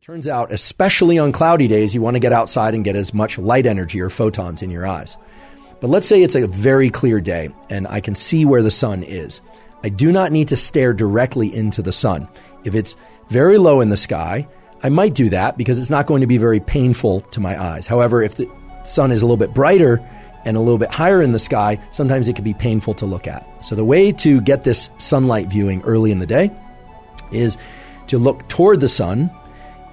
Turns out, especially on cloudy days, you want to get outside and get as much light energy or photons in your eyes. But let's say it's a very clear day and I can see where the sun is. I do not need to stare directly into the sun. If it's very low in the sky, I might do that because it's not going to be very painful to my eyes. However, if the sun is a little bit brighter and a little bit higher in the sky, sometimes it can be painful to look at. So the way to get this sunlight viewing early in the day is to look toward the sun.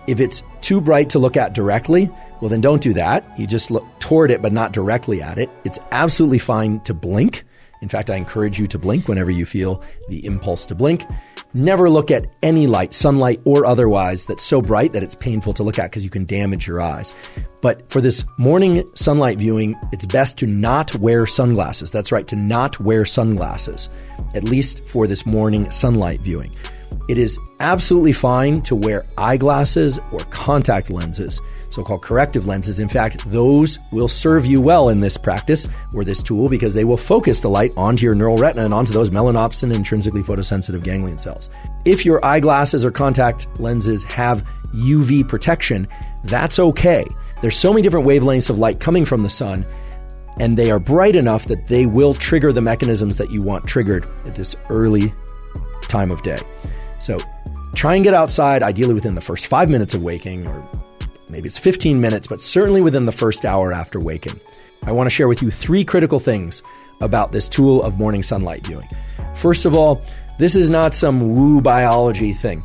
If it's too bright to look at directly, well, then don't do that. You just look toward it, but not directly at it. It's absolutely fine to blink. In fact, I encourage you to blink whenever you feel the impulse to blink. Never look at any light, sunlight or otherwise, that's so bright that it's painful to look at because you can damage your eyes. But for this morning sunlight viewing, it's best to not wear sunglasses. That's right, to not wear sunglasses, at least for this morning sunlight viewing. It is absolutely fine to wear eyeglasses or contact lenses, so-called corrective lenses. In fact, those will serve you well in this practice or this tool because they will focus the light onto your neural retina and onto those melanopsin intrinsically photosensitive ganglion cells. If your eyeglasses or contact lenses have UV protection, that's okay. There's so many different wavelengths of light coming from the sun, and they are bright enough that they will trigger the mechanisms that you want triggered at this early time of day. So try and get outside, ideally within the first 5 minutes of waking, or maybe it's 15 minutes, but certainly within the first hour after waking. I want to share with you 3 critical things about this tool of morning sunlight viewing. First of all, this is not some woo biology thing.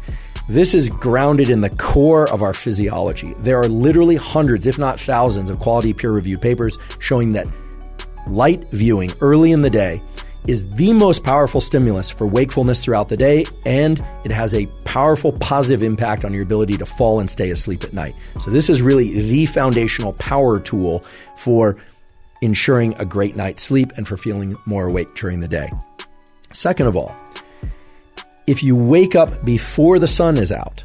This is grounded in the core of our physiology. There are literally hundreds, if not thousands, of quality peer-reviewed papers showing that light viewing early in the day is the most powerful stimulus for wakefulness throughout the day, and it has a powerful positive impact on your ability to fall and stay asleep at night. So this is really the foundational power tool for ensuring a great night's sleep and for feeling more awake during the day. Second of all, if you wake up before the sun is out,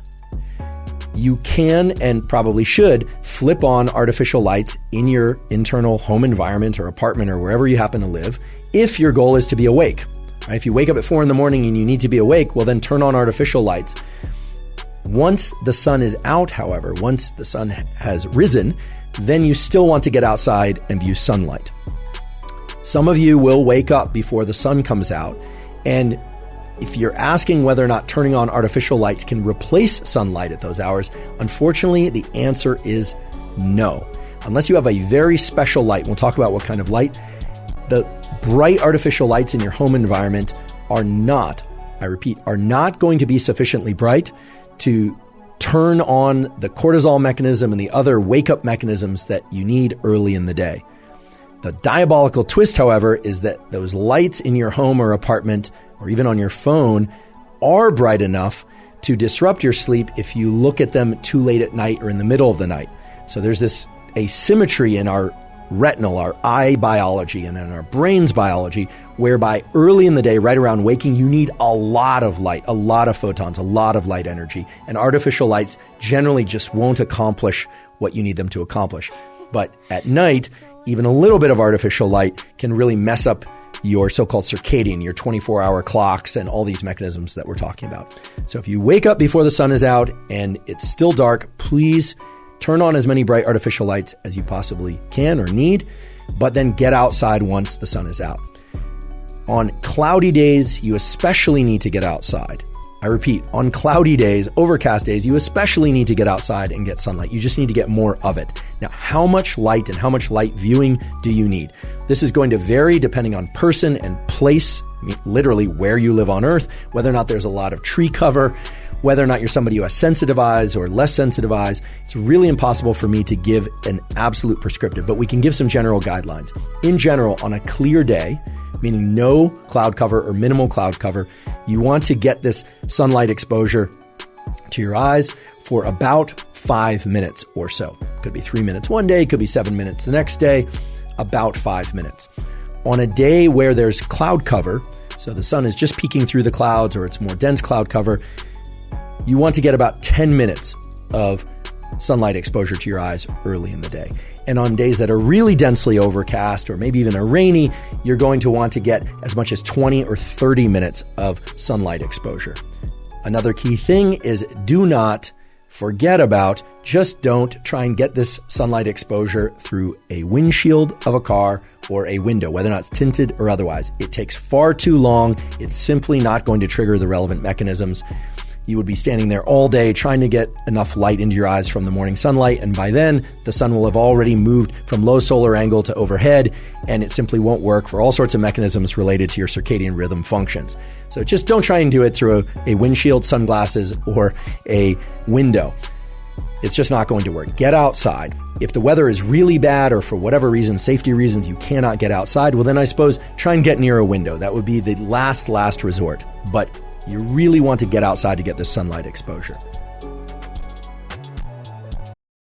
you can and probably should flip on artificial lights in your internal home environment or apartment or wherever you happen to live if your goal is to be awake. Right? If you wake up at 4 a.m. and you need to be awake, well then turn on artificial lights. Once the sun is out, however, once the sun has risen, then you still want to get outside and view sunlight. Some of you will wake up before the sun comes out, and if you're asking whether or not turning on artificial lights can replace sunlight at those hours, unfortunately, the answer is no. Unless you have a very special light, we'll talk about what kind of light, the bright artificial lights in your home environment are not, I repeat, are not going to be sufficiently bright to turn on the cortisol mechanism and the other wake-up mechanisms that you need early in the day. The diabolical twist, however, is that those lights in your home or apartment or even on your phone are bright enough to disrupt your sleep if you look at them too late at night or in the middle of the night. So there's this asymmetry in our retinal, our eye biology, and in our brain's biology, whereby early in the day, right around waking, you need a lot of light, a lot of photons, a lot of light energy. And artificial lights generally just won't accomplish what you need them to accomplish. But at night, even a little bit of artificial light can really mess up your so-called circadian, your 24-hour clocks, and all these mechanisms that we're talking about. So if you wake up before the sun is out and it's still dark, please turn on as many bright artificial lights as you possibly can or need, but then get outside once the sun is out. On cloudy days, you especially need to get outside. I repeat, on cloudy days, overcast days, you especially need to get outside and get sunlight. You just need to get more of it. Now, how much light and how much light viewing do you need? This is going to vary depending on person and place, I mean, literally where you live on Earth, whether or not there's a lot of tree cover, whether or not you're somebody who has sensitive eyes or less sensitive eyes. It's really impossible for me to give an absolute prescriptive, but we can give some general guidelines. In general, on a clear day, meaning no cloud cover or minimal cloud cover, you want to get this sunlight exposure to your eyes for about 5 minutes or so. Could be 3 minutes one day, could be 7 minutes the next day, about 5 minutes. On a day where there's cloud cover, so the sun is just peeking through the clouds or it's more dense cloud cover, you want to get about 10 minutes of sunlight exposure to your eyes early in the day. And on days that are really densely overcast or maybe even are rainy, you're going to want to get as much as 20 or 30 minutes of sunlight exposure. Another key thing is do not forget about. Just don't try and get this sunlight exposure through a windshield of a car or a window, whether or not it's tinted or otherwise. It takes far too long. It's simply not going to trigger the relevant mechanisms. You would be standing there all day trying to get enough light into your eyes from the morning sunlight, and by then, the sun will have already moved from low solar angle to overhead, and it simply won't work for all sorts of mechanisms related to your circadian rhythm functions. So just don't try and do it through a windshield, sunglasses, or a window. It's just not going to work. Get outside. If the weather is really bad or for whatever reason, safety reasons, you cannot get outside, well then I suppose try and get near a window. That would be the last resort. But you really want to get outside to get the sunlight exposure.